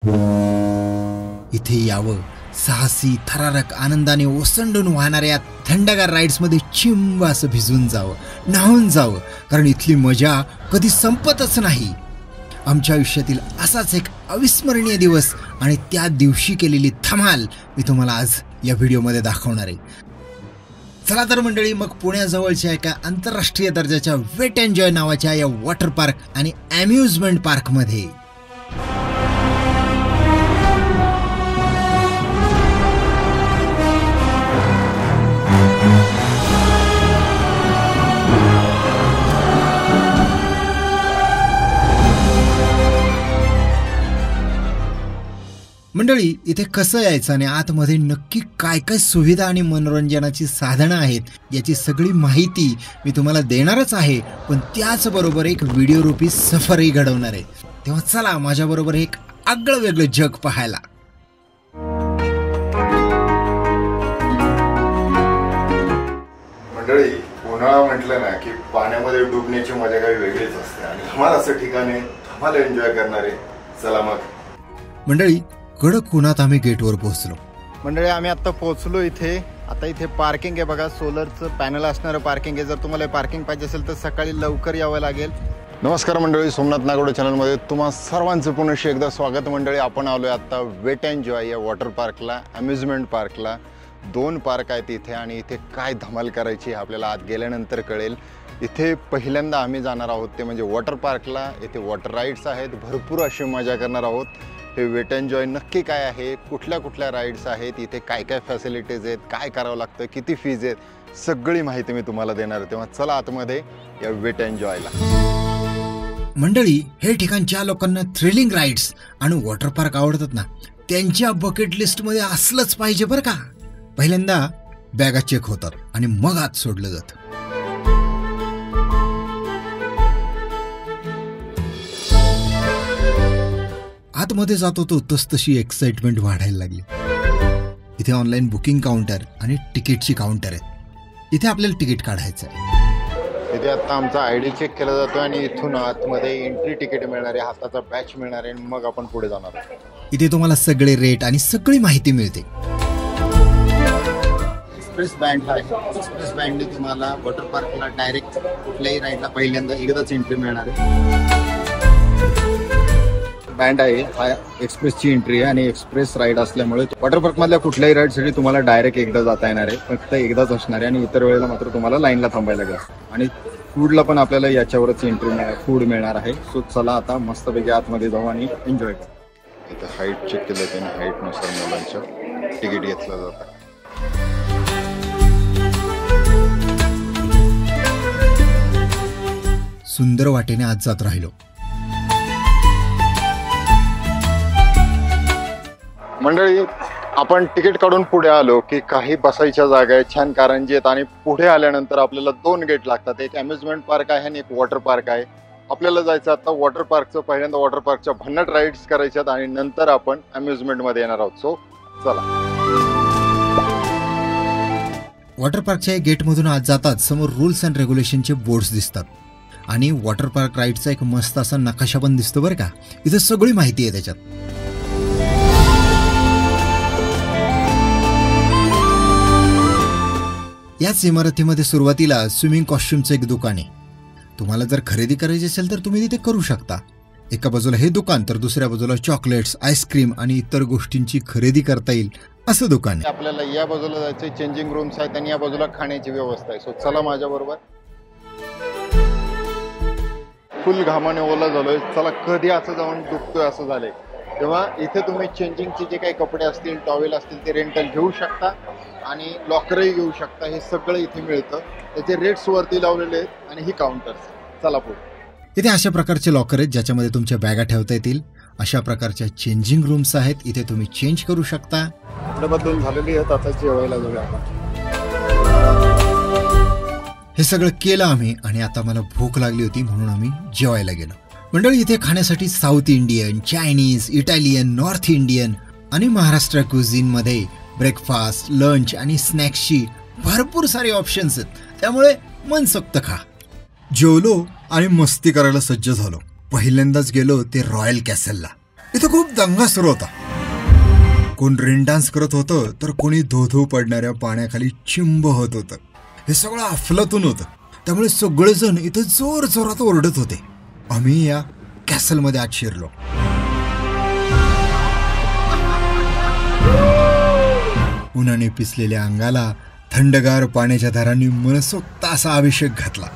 इथे यावं, साहसी थरारक आनंदाने ओसंडून वाहणाऱ्या थंडगार राईड्समध्ये चिंब असं भिजून जावं, न्हावून जावं, कारण इथली मजा कधी संपतच नाही. आमच्या आयुष्यातील असाच एक अविस्मरणीय दिवस आणि त्या दिवशी केलेली धमाल मी तुम्हाला आज या व्हिडिओमध्ये दाखवणार आहे. चला तर मंडळी, मग पुण्याजवळच्या एका आंतरराष्ट्रीय दर्जाच्या वेट एन्जॉय नावाच्या या वॉटर पार्क आणि अम्युजमेंट पार्कमध्ये मंडळी, इथे कसं यायचं आणि आतमध्ये नक्की काय काय सुविधा आणि मनोरंजनाची साधनं आहेत याची सगळी माहिती मी तुम्हाला देणारच आहे, पण त्याचबरोबर एक व्हिडिओ रूपी सफरही घडवणार आहे. तेव्हा चला माझ्याबरोबर एक आगळं वेगळं जग पाहायला. मंडळी, उन्हाळा म्हटलं ना की पाण्यामध्ये डुबण्याची मजा काही वेगळीच असते आणि धमाल असं ठिकाणी धमाल एन्जॉय करणारे. चला मग मंडळी, कडक उन्हात आम्ही गेटवर पोहोचलो. मंडळी, आम्ही आता पोहोचलो इथे. आता इथे पार्किंग आहे बघा, सोलरचं पॅनल असणारं पार्किंग आहे. जर तुम्हाला पार्किंग पाहिजे असेल तर सकाळी लवकर यावं लागेल. नमस्कार मंडळी, सोमनाथ नागोडे चॅनलमध्ये तुम्हा सर्वांचं पुन्हा एकदा स्वागत. मंडळी, आपण आलोय आता वेट एन्जॉय या वॉटर पार्कला, अम्युजमेंट पार्कला. 2 पार्क आहेत इथे आणि इथे काय धमाल करायची आपल्याला आत गेल्यानंतर कळेल. इथे पहिल्यांदा आम्ही जाणार आहोत ते म्हणजे वॉटर पार्कला. इथे वॉटर राईड्स आहेत, भरपूर अशी मजा करणार आहोत. हे वेट एन्जॉय नक्की काय आहे, कुठल्या कुठल्या राईड्स आहेत, इथे काय काय फॅसिलिटीज आहेत, काय करावं लागतं, किती फीज आहेत, सगळी माहिती मी तुम्हाला देणार आहे. तेव्हा चला आतमध्ये या वेट एन्जॉयला. मंडळी, हे ठिकाण ज्या लोकांना थ्रिलिंग राईड्स आणि वॉटर पार्क आवडतात ना, त्यांच्या बकेट लिस्टमध्ये असलंच पाहिजे बरं का. पहिल्यांदा बॅगा चेक होतात आणि मग आत सोडलं जातं. आतमध्ये जातो तो तशी एक्साइटमेंट वाढायला लागली. इथे ऑनलाईन बुकिंग काउंटर आणि तिकीटची काउंटर आहेत. इथे आपल्याला तिकीट काढायचं आहे. इथे आता आमचा ID चेक केला जातो आणि इथून आतमध्ये एंट्री तिकीट मिळणार आहे, हाताचा पॅच मिळणार आहे, मग आपण पुढे जाणार आहोत. इथे तुम्हाला सगळे रेट आणि सगळी माहिती मिळते. एक्सप्रेस बँड आहे. एक्सप्रेस बँडने तुम्हाला वॉटर पार्कला डायरेक्ट कुठल्याही राईडला पहिल्यांदा एकदाच एंट्री मिळणार आहे. बँड आहे हा एक्सप्रेसची एंट्री आहे आणि एक्सप्रेस राईड असल्यामुळे वॉटर पार्क मधल्या कुठल्याही राईडसाठी तुम्हाला डायरेक्ट एकदा जाता येणार आहे, फक्त एकदाच असणार आहे आणि इतर वेळेला मात्र तुम्हाला लाईनला थांबायला लागेल. आणि फूडला पण आपल्याला याच्यावरच एंट्री फूड मिळणार आहे. सो चला आता मस्तपैकी आतमध्ये जाऊ आणि एन्जॉय करू. इथे हाईट चेक केलं त्याने, हाईटनुसार मुलांचं तिकीट घेतलं जातं. सुंदर वाटेने आत जात राहिलो. मंडळी, आपण तिकीट काढून पुढे आलो की काही बसायच्या जागा आहेत, छान कारंजी आहेत आणि पुढे आल्यानंतर आपल्याला 2 गेट लागतात. एक अम्युजमेंट पार्क आहे आणि एक वॉटर पार्क आहे. आपल्याला जायचं आता वॉटर पार्कचं. पहिल्यांदा वॉटर पार्कच्या भन्नाट राईड्स करायच्यात आणि नंतर आपण अम्युजमेंटमध्ये येणार आहोत. सो चला. वॉटर पार्कच्या गेटमधून आत जातात समोर रूल्स अँड रेग्युलेशनचे बोर्ड्स दिसतात आणि वॉटर पार्क राईडचा एक मस्त असा नकाशा पण दिसतो बरं का. इथे सगळी माहिती आहे त्याच्यात. याच इमारतीमध्ये सुरुवातीला स्विमिंग कॉस्ट्युमचं एक दुकान आहे. तुम्हाला जर खरेदी करायची असेल तर तुम्ही तिथे करू शकता. एका बाजूला हे दुकान तर दुसऱ्या बाजूला चॉकलेट्स, आईस्क्रीम आणि इतर गोष्टींची खरेदी करता येईल असं दुकान आहे. आपल्याला या बाजूला जायचं, चेंजिंग रूम्स आहेत आणि या बाजूला खाण्याची व्यवस्था आहे. सो चला माझ्या बरोबर. फुल घामाने ओला झालोय. चला, कधी असं जाऊन डुबतोय असं झालंय. तेव्हा इथे तुम्ही चेंजिंगचे जे काही कपडे असतील, टॉवेल असतील ते रेंटल घेऊ शकता आणि लॉकरही घेऊ शकता. हे सगळं इथे मिळतं. त्याचे रेट्स वरती लावलेले आहेत आणि ही काउंटर्स. चला पुढे. इथे अशा प्रकारचे लॉकर आहेत ज्याच्यामध्ये तुमच्या बॅगा ठेवता येतील. अशा प्रकारच्या चेंजिंग रूम्स आहेत, इथे तुम्ही चेंज करू शकता. बदलून झालेली आहेत, आता जेवायला जाऊया आपण. हे सगळं केलं आम्ही आणि आता मला भूक लागली होती म्हणून आम्ही जेवायला गेलो. मंडळी, इथे खाण्यासाठी south Indian, Chinese, Italian, north Indian आणि महाराष्ट्र क्युझिनमध्ये ब्रेकफास्ट, लंच आणि स्नॅक्सची भरपूर सारे ऑप्शन्स आहेत. त्यामुळे मनसोक्त खा. जेवलो आणि मस्ती करायला सज्ज झालो. पहिल्यांदाच गेलो ते रॉयल कॅसलला. इथं खूप दंगा सुरू होता. कोण रेन डान्स करत होतं तर कोणी धो पडणाऱ्या पाण्याखाली चिंब होत होतं. हे सगळं अफलातून होतं. त्यामुळे सगळेजण इथं जोर जोरात ओरडत होते. आम्ही या कॅसलमध्ये आत शिरलो. उन्हाने पिसलेल्या अंगाला थंडगार पाण्याच्या धारांनी मनसोक्त असा अभिषेक घातला.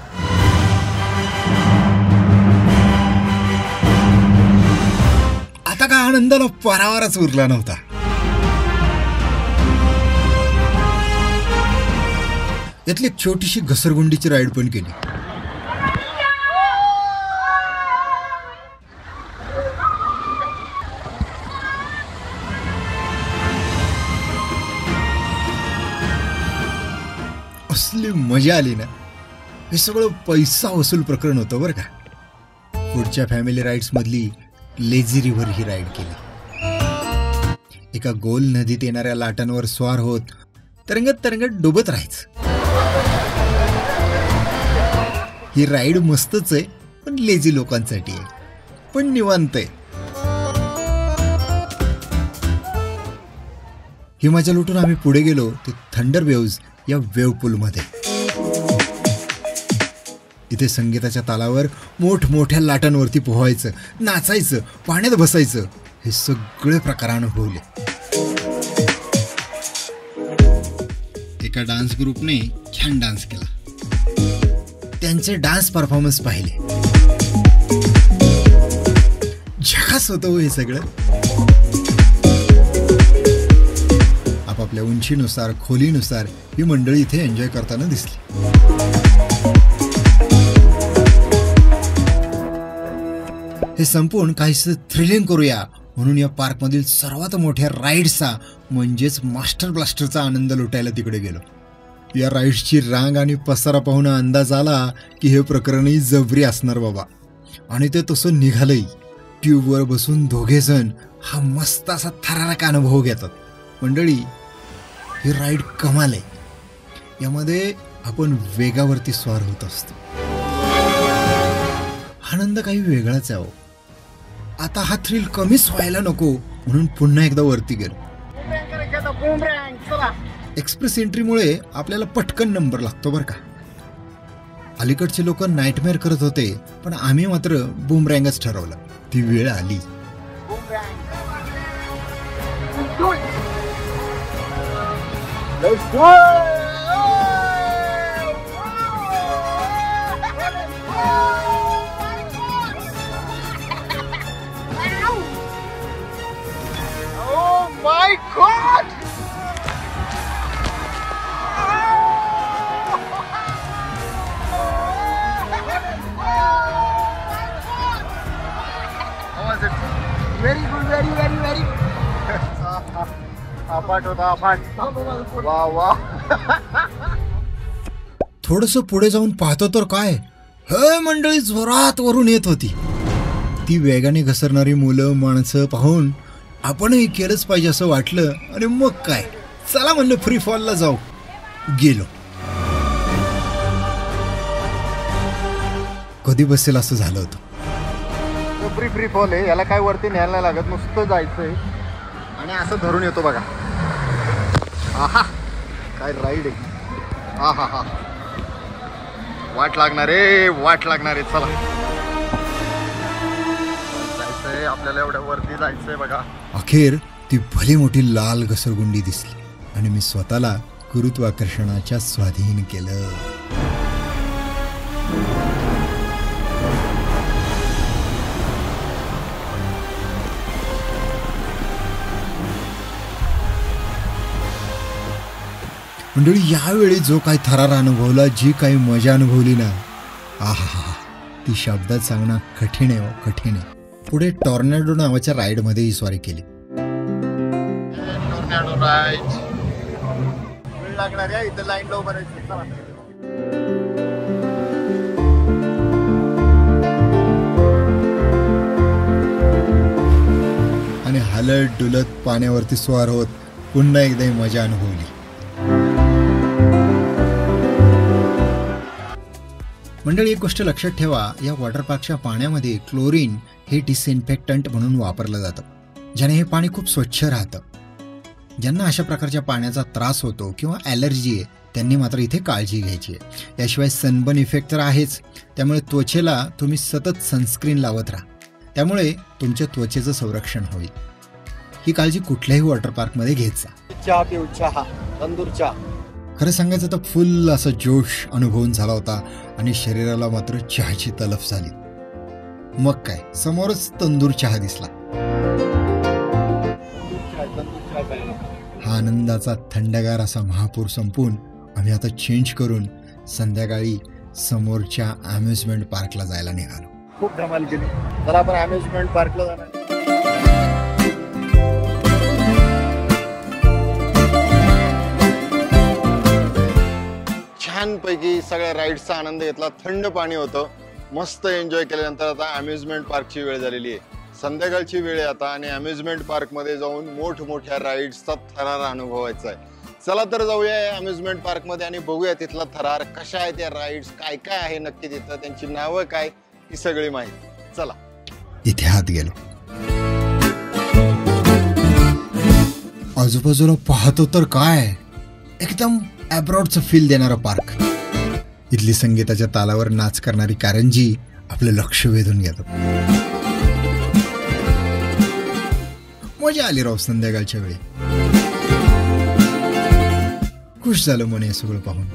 आता का आनंदाला पारावारच उरला नव्हता. यातली एक छोटीशी घसरगुंडीची राईड पण केली. असली मजा आली ना. हे सगळं पैसा वसूल प्रकरण होतं बरं का. पुढच्या फॅमिली राईड्स मधली लेझी रिव्हर ही राईड केली. एका गोल नदीत येणाऱ्या लाटांवर स्वार होत तरंगत तरंगत डुबत राहायचं. ही राईड मस्तच आहे, पण लेझी लोकांसाठी आहे, पण निवांत आहे. ही मजा लुटून आम्ही पुढे गेलो ते थंडर वेव्ज या वेव्ह पूलमध्ये. इथे संगीताच्या तालावर मोठमोठ्या लाटांवरती पोहायचं, नाचायचं, पाण्यात बसायचं, हे सगळे प्रकार अनुभवले. एका डान्स ग्रुपने छान डान्स केला. त्यांचे डान्स परफॉर्मन्स पाहिले. झकास होतं हे सगळं. आपापल्या उंचीनुसार खोलीनुसार ही मंडळी इथे एन्जॉय करताना दिसली. हे संपून काहीसं थ्रिलिंग करूया म्हणून या पार्कमधील सर्वात मोठ्या राईड्सचा म्हणजेच मास्टर ब्लास्टरचा आनंद लुटायला तिकडे गेलो. या राईड्सची रांग आणि पसारा पाहून अंदाज आला की हे प्रकरणही जबरी असणार बाबा. आणि ते तसं निघालंही. ट्यूबवर बसून दोघेजण हा मस्त असा थरारक अनुभव घेतात. मंडळी, ही राईड कमाल आहे. यामध्ये आपण वेगावरती स्वार होत असतो. आनंद काही वेगळाच आहे. आता हा थ्रिल कमीच व्हायला नको म्हणून पुन्हा एकदा वरती गेलो. एक्सप्रेस एंट्रीमुळे आपल्याला पटकन नंबर लागतो बरं का. अलीकडचे लोक नाईटमेअर करत होते, पण आम्ही मात्र बूमरँगच ठरवलं. ती वेळ आली. My God! How was it? Very good, very. अफाट होता, अफाट. वा. थोडस पुढे जाऊन पाहतो तर काय, हे मंडळी जोरात वरून येत होती. ती वेगाने घसरणारी मुलं माणसं पाहून आपणही केलंच पाहिजे असं वाटलं. आणि मग काय, चला म्हणलं फ्री फॉलला जाऊ. गेलो. कधी बसेल असं झालं होतं. फ्री फॉल आहे, याला काय वरती न्यायला लागत, नुसतं जायचंय आणि असं धरून येतो बघा. आहा, काय राईड आहे. हा. वाट लागणार आहे. चला जायचंय आपल्याला, एवढ्या वरती जायचंय बघा. अखेर ती भली मोठी लाल घसरगुंडी दिसली आणि मी स्वतःला गुरुत्वाकर्षणाच्या स्वाधीन केलं. मंडळी, यावेळी जो काही थरार अनुभवला, जी काही मजा अनुभवली ना, आहा, ती शब्दात सांगणं कठीण आहे, कठीण आहे. पुढे टॉर्नेडो नावाच्या राईडमध्ये ही स्वारी केली. टॉर्नेडो राईड वेळ लागणार आहे. इथं लाईनला उभं राहायचं. आणि हलत डुलत पाण्यावरती स्वार होत पुन्हा एकदा ही मजा अनुभवली. मंडळी, एक गोष्ट लक्षात ठेवा, या वॉटर पार्कच्या पाण्यामध्ये क्लोरीन हे डिसइन्फेक्टंट म्हणून वापरलं जातं. ज्याने हे पाणी खूप स्वच्छ राहतं. ज्यांना अशा प्रकारच्या पाण्याचा त्रास होतो किंवा ॲलर्जी आहे त्यांनी मात्र इथे काळजी घ्यायची आहे. याशिवाय सनबर्न इफेक्ट तर आहेच, त्यामुळे त्वचेला तुम्ही सतत सनस्क्रीन लावत राहा, त्यामुळे तुमच्या त्वचेचं संरक्षण होईल. ही काळजी कुठल्याही वॉटर पार्कमध्ये घेत जा. चहा पिऊ, चहा, तंदूर चहा. खरं सांगायचं तर फुल असा जोश अनुभवून झाला होता आणि शरीराला मात्र चहाची तलफ झाली. मग काय, समोरच तंदूर चहा दिसला. हा आनंदाचा थंडगार असा महापूर संपून आम्ही आता चेंज करून संध्याकाळी समोरच्या अम्युजमेंट पार्कला जायला निघालो. खूप धमाल केली. तर आपण अम्युजमेंट पार्कला जाणार. छानपैकी सगळ्या राईड्सचा आनंद घेतला. थंड पाणी होतं, मस्त एन्जॉय केल्यानंतर आता अम्युजमेंट पार्कची वेळ झालेली आहे. संध्याकाळची वेळ आहे आता आणि अम्युजमेंट पार्कमध्ये जाऊन मोठमोठ्या राईड्सचा थरार अनुभवायचा आहे. चला तर जाऊया अम्युजमेंट पार्कमध्ये आणि बघूया तिथला थरार, कशा आहेत त्या राईड्स, काय काय आहे नक्की तिथं, त्यांची नावं काय, ही सगळी माहिती. चला. इथे हात गेलो, आजूबाजूला पाहतो तर काय एकदम अब्रॉडचं फील देणारं पार्क. इथली संगीताच्या तालावर नाच करणारी कारंजी आपलं लक्ष वेधून घेतात. मजा आली राव संध्याकाळच्या वेळी. खुश झालं मन हे सगळं पाहून.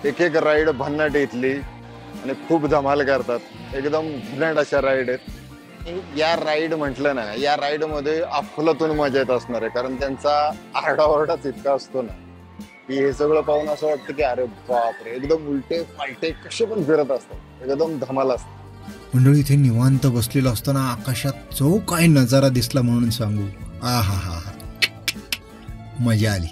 एक एक राईड भन्नाट इथली आणि खूप धमाल करतात. एकदम भन्नाट अशा राईड आहेत. या राईड म्हटलं ना, या राईड मध्ये अफलातून मजा येत असणार आहे, कारण त्यांचा आरडाओरडाच इतका असतो ना की हे सगळं पाहून असं वाटतं की अरे बापरे, एकदम उलटे पालटे कसे पण फिरत असतात, एकदम धमाल असते. मंडळी, इथे निवांत बसलेलो असताना आकाशात जो काय नजारा दिसला म्हणून सांगू, आ हा हा हा, मजा आली.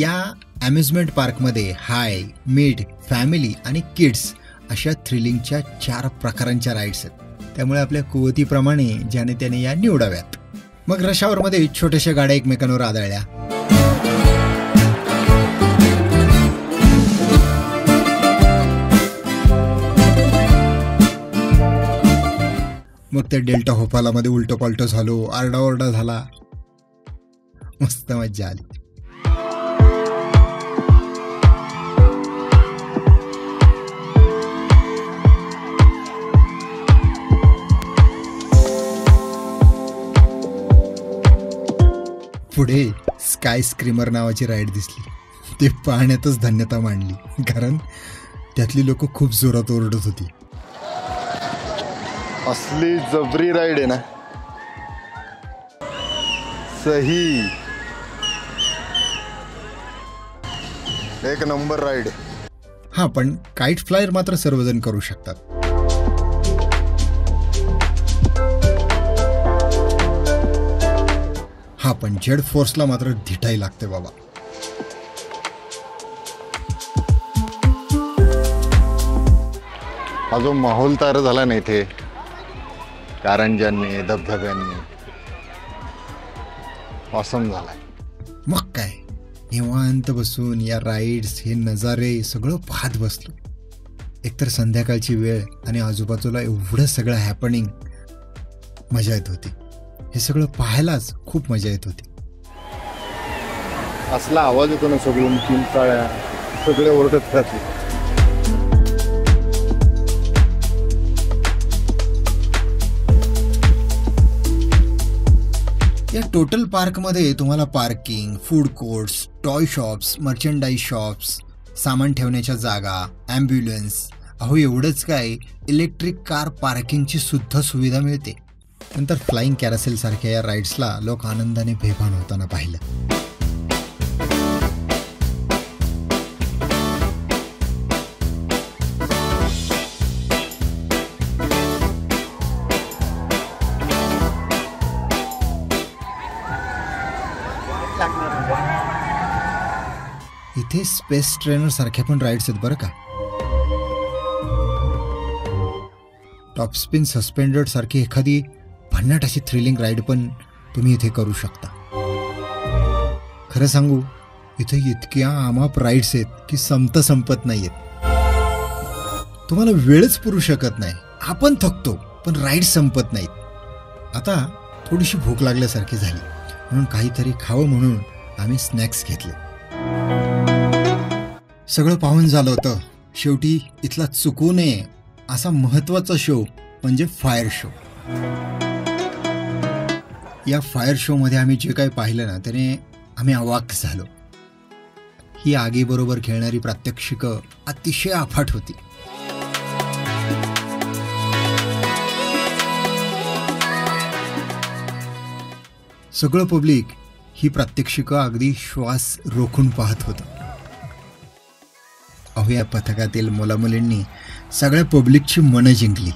या अम्युजमेंट पार्कमध्ये हाय, मिड, फॅमिली आणि किड्स अशा थ्रिलिंगच्या 4 प्रकारांच्या राईड्स आहेत. त्यामुळे आपल्या कुवतीप्रमाणे ज्याने त्याने या निवडाव्यात. मग रश आवरमध्ये छोट्याशा गाड्या एकमेकांवर आदळल्या. मग त्या डेल्टा होपालामध्ये उलट पालट झालो, आरडाओरडा झाला, मस्त मज्जा आली. पुढे स्काय स्क्रीमर नावाची राईड दिसली. ते पाहण्यातच धन्यता मांडली, कारण त्यातली लोक खूप जोरात ओरडत होती. असली जबरी राईड आहे ना, सही एक नंबर राईड. हा, पण काईट फ्लायर मात्र सर्वजण करू शकतात. हा, पण जेड फोर्सला मात्र धिटाई लागते बाबा. हा जो माहोल तयार झाला ना इथे कारंजांनी, धबधब्यांनी, ऑसम झालाय. मग काय, निवांत बसून या राईड्स, हे नजारे सगळं पाहत बसलो. एकतर संध्याकाळची वेळ आणि आजूबाजूला एवढं सगळं हॅपनिंग, मजा येत होती. हे सगळं पाहायलाच खूप मजा येत होती. असला आवाज येतो ना, सगळून किंचाळ्या सगळे ओरडत राहते. या टोटल पार्कमध्ये तुम्हाला parking, food courts, toy shops, मर्चंडाईज shops, सामान ठेवण्याच्या जागा, ॲम्ब्युलन्स, अहो एवढंच काय, इलेक्ट्रिक कार पार्किंगची सुद्धा सुविधा मिळते. नंतर फ्लाइंग कॅरासेल सारख्या या राईड्सला लोक आनंदाने बेभान होताना पाहिलं. इथे स्पेस ट्रेनर सारख्या पण राईड्स आहेत बरं का. टॉपस्पिन सस्पेंडेड सारखी एखादी भन्नाट अशी थ्रिलिंग राईड पण तुम्ही इथे करू शकता. खरं सांगू, इथे इतक्या अमाप राईड्स आहेत की संपत नाहीयेत. तुम्हाला वेळच पुरू शकत नाही. आपण थकतो, पण राईड संपत नाहीत. आता थोडीशी भूक लागल्यासारखी झाली, म्हणून काहीतरी खावं म्हणून आम्ही स्नॅक्स घेतले. सगळं पाहून झालं होतं. शेवटी इथला चुकू नये असा महत्त्वाचा शो म्हणजे फायर शो. या फायर शोमध्ये आम्ही जे काही पाहिलं ना त्याने आम्ही अवाक झालो. ही आगीबरोबर खेळणारी प्रात्यक्षिकं अतिशय अफाट होती. सगळं पब्लिक ही प्रात्यक्षिकं अगदी श्वास रोखून पाहत होतं. अहो, या पथकातील मुलामुलींनी सगळ्या पब्लिकची मनं जिंकली.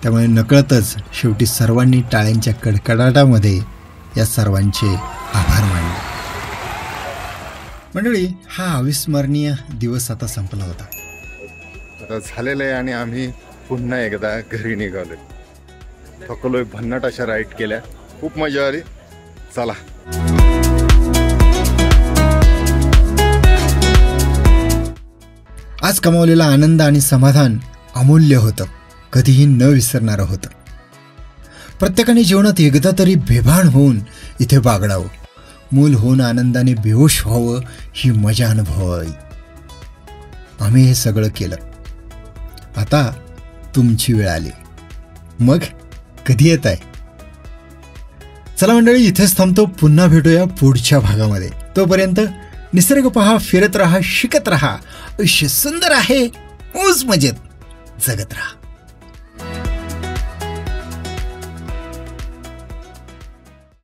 त्यामुळे नकळतच शेवटी सर्वांनी टाळ्यांच्या कडकडाटामध्ये या सर्वांचे आभार मानले. मंडळी, हा अविस्मरणीय दिवस आता संपला होता. आता झालेलं आहे आणि आम्ही पुन्हा एकदा घरी निघालोय. थकलोय, भन्नाट अशा राईड केल्या, खूप मजा आली. चला. आज कमावलेला आनंद आणि समाधान अमूल्य होतं, कधीही न विसरणारं होतं. प्रत्येकाने जीवनात एकदा तरी बेभान होऊन इथे बागडावं, मूल होऊन आनंदाने बेहोश व्हावं, ही मजा अनुभवावी. आम्ही हे सगळं केलं. आता तुमची वेळ आली. मग कधी येत आहे? चला मंडळी, इथेच थांबतो. पुन्हा भेटूया पुढच्या भागामध्ये. तोपर्यंत निसर्ग पहा, फिरत राहा, शिकत राहा. आयुष्य सुंदर आहे, मौज मजेत जगत राहा.